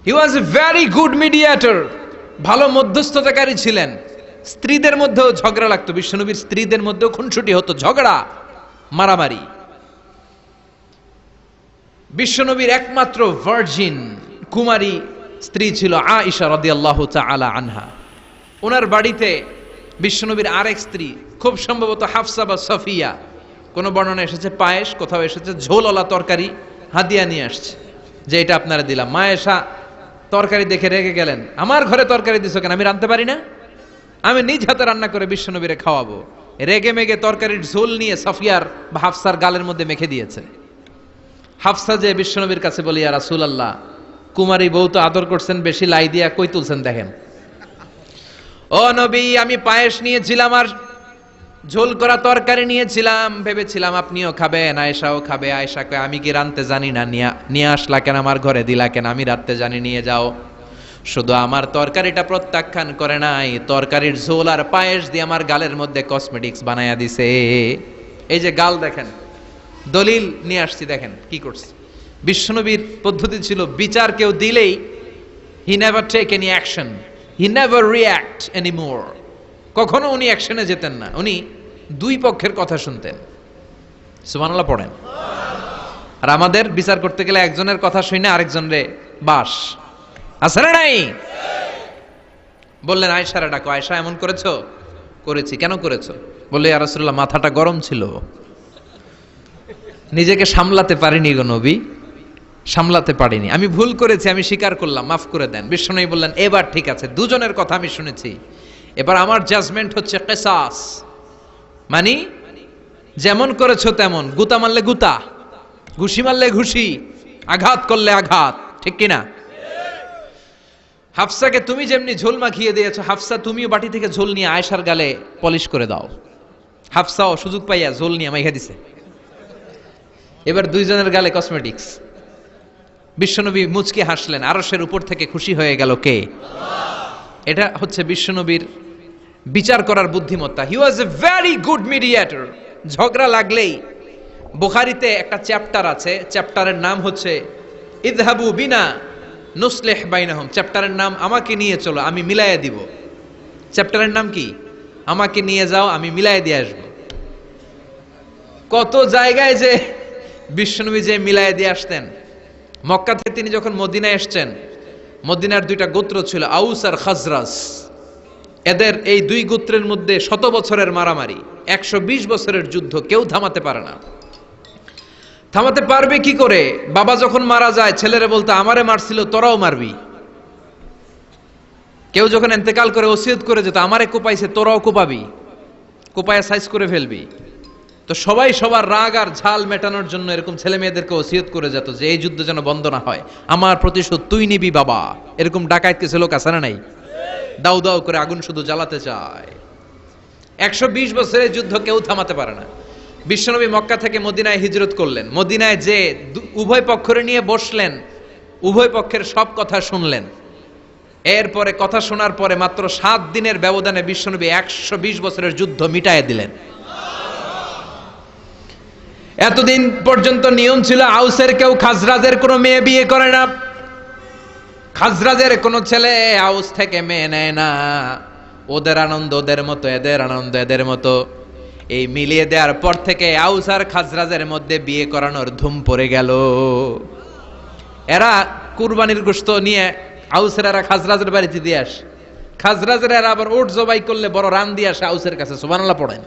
He was a very good mediator, ভালো মধ্যস্থতাকারী ছিলেন। স্ত্রীদের মধ্যেও ঝগড়া লাগতো, বিশ্বনবীর স্ত্রীদের মধ্যেও খুনসুটি হতো, ঝগড়া মারামারি। বিশ্বনবীর একমাত্র ভার্জিন কুমারী স্ত্রী ছিল আয়েশা রাদিয়াল্লাহু তাআলা আনহা। ওনার বাড়িতে বিশ্বনবীর আরেক স্ত্রী, খুব সম্ভবত হাফসা বা সফিয়া, কোন বর্ণনা এসেছে পায়েস, কোথাও এসেছে ঝোলওয়ালা তরকারি হাদিয়া নিয়ে আসছে, যে এটা আপনারা দিলাম। মা আয়েশা তরকারি দেখে রেগে গেলেন, আমার ঘরে তরকারি দিছো কেন, আমি রাঁধতে পারি না? আমি নিজ হাতে রান্না করে বিশ্বনবীরে খাওয়াবো। রেগে মেগে তরকারির ঝোল নিয়ে সফিয়ার বা হাফসার গালের মধ্যে মেখে দিয়েছে। হাফসা যে বিশ্বনবীর কাছে বলি, ইয়া রাসূলুল্লাহ, কুমারী বউ তো আদর করছেন বেশি, লাই দিয়া কই তুলছেন দেখেন। ও নবী, আমি পায়েস নিয়েছিলাম আর ঝোল করা তরকারি নিয়েছিলাম, ভেবেছিলাম আপনিও খাবেন, আয়েশাও খাবে। আয়েশা কয়, আমি কি রাঁধতে জানি না, নিয়ে আসলা কেন আমার ঘরে, দিলা কেন? আমি রাঁধতে জানি, নিয়ে যাও। শুধু আমার তরকারিটা প্রত্যাখ্যান করে নাই, তরকারির ঝোল আর পায়েস দিয়ে আমার গালের মধ্যে কসমেটিক্স বানায়া দিছে। এই যে গাল দেখেন, দলিল নিয়ে আসছি, দেখেন কি করছে। বিশ্বনবীর পদ্ধতি ছিল, বিচার কেউ দিলেই he never take any action, he never react anymore. কখনো উনি অ্যাকশনে যেতেন না, উনি দুই পক্ষের কথা শুনতেন। সুবহানাল্লাহ পড়েন। আর আমাদের বিচার করতে গেলে একজনের কথা শুনে আরেকজনরে বাস আছে না নাই? বললেন আয়েশারে ডাকো। আয়েশা, এমন করেছো? করেছি। কেন করেছো? বললে, ইয়া রাসূলুল্লাহ, মাথাটা গরম ছিল, নিজেকে সামলাতে পারিনি গো নবী, সামলাতে পারিনি, আমি ভুল করেছি, আমি স্বীকার করলাম, মাফ করে দেন। বিশ্বনবী বললেন, এবার ঠিক আছে, দুজনের কথা আমি শুনেছি, এবার আমার জাজমেন্ট হচ্ছে কিসাস, মানে যেমন করেছো তেমন, গুতা মারলে গুতা, ঘুষি মারলে ঘুষি, আঘাত করলে আঘাত, ঠিক কিনা? হাফসাকে তুমি যেমনি ঝোল মাখিয়ে দিয়েছো, হাফসা তুমিও বাটি থেকে ঝোল নিয়ে আয়েশার গালে পলিশ করে দাও। হাফসাও সুযোগ পাইয়া ঝোল নিয়ে মাইখা দিছে। এবার দুইজনের গালে কসমেটিক্স। বিশ্বনবী মুচকি হাসলেন, আরশের উপর থেকে খুশি হয়ে গেল কে? এটা হচ্ছে বিশ্বনবীর বিচার করার বুদ্ধিমত্তা। হি ওয়াজ এ ভেরি গুড মিডিয়েটর। ঝগড়া লাগলেই, বুখারীতে একটা চ্যাপ্টার আছে, চ্যাপ্টারের নাম হচ্ছে ইযহাবু বিনা নুসলিহ বাইনাহুম। চ্যাপ্টারের নাম আমাকে নিয়ে চলো, আমি মিলাইয়া দিব। চ্যাপ্টারের নাম কি? আমাকে নিয়ে যাও, আমি মিলাইয়া দিয়ে আসবো। কত জায়গায় যে বিশ্বনবী যে মিলাইয়া দিয়ে আসতেন। মক্কা থেকে তিনি যখন মদিনায় এসছেন, মদিনার দুইটা গোত্র ছিল, আউস আর খাজরাজ। এদের এই দুই গোত্রের মধ্যে 100 বছরের মারামারি, 120 বছরের যুদ্ধ, কেউ থামাতে পারে না। থামাতে পারবে কি করে? বাবা যখন মারা যায়, ছেলেরা বলতো, আমারে মারছিল, তোরাও মারবি। কেউ যখন ইন্তেকাল করে ওসিয়ত করে যেত, আমারে কোপাইছে, তোরাও কোপাবি, কোপায়া সাইজ করে ফেলবি। তো সবাই সবার রাগ আর ঝাল মেটানোর জন্য এরকম ছেলে মেয়েদেরকে ওসিয়ত করে যেত যে এই যুদ্ধ যেন বন্ধ না হয়, আমার প্রতিশোধ তুই নিবি বাবা। এরকম ডাকাত কিছু লোক আছে না নাই? দাউ দাউ করে আগুন শুধু জ্বালাতে চায়। 120 বছরের যুদ্ধ কেউ থামাতে পারে না। বিশ্বনবী মক্কা থেকে মদিনায় হিজরত করলেন। মদিনায় যে উভয় পক্ষের নিয়ে বসলেন, উভয় পক্ষের সব কথা শুনলেন। এরপরে কথা শোনার পরে মাত্র 7 দিনের ব্যবধানে বিশ্বনবী 120 বছরের যুদ্ধ মিটায়ে দিলেন। এতদিন পর্যন্ত নিয়ম ছিল, আউসের কেউ খাজরাজের কোনো মেয়ে বিয়ে করে না, খাজরাজের কোনো ছেলে আউস থেকে মেয়ে নেয় না। ওদের আনন্দ ওদের মতো, এদের আনন্দ এদের মতো। এই মিলিয়ে দেওয়ার পর থেকে আউস আর খাজরাজের মধ্যে বিয়ে করানোর ধুম পড়ে গেল। এরা কুরবানির গোশত নিয়ে আউসের এরা খাজরাজের বাড়িতে দিয়ে আসে, খাজরাজের এরা আবার ওট জবাই করলে বড় রান দিয়ে আসে আউসের কাছে। সুবহানাল্লাহ পড়েন।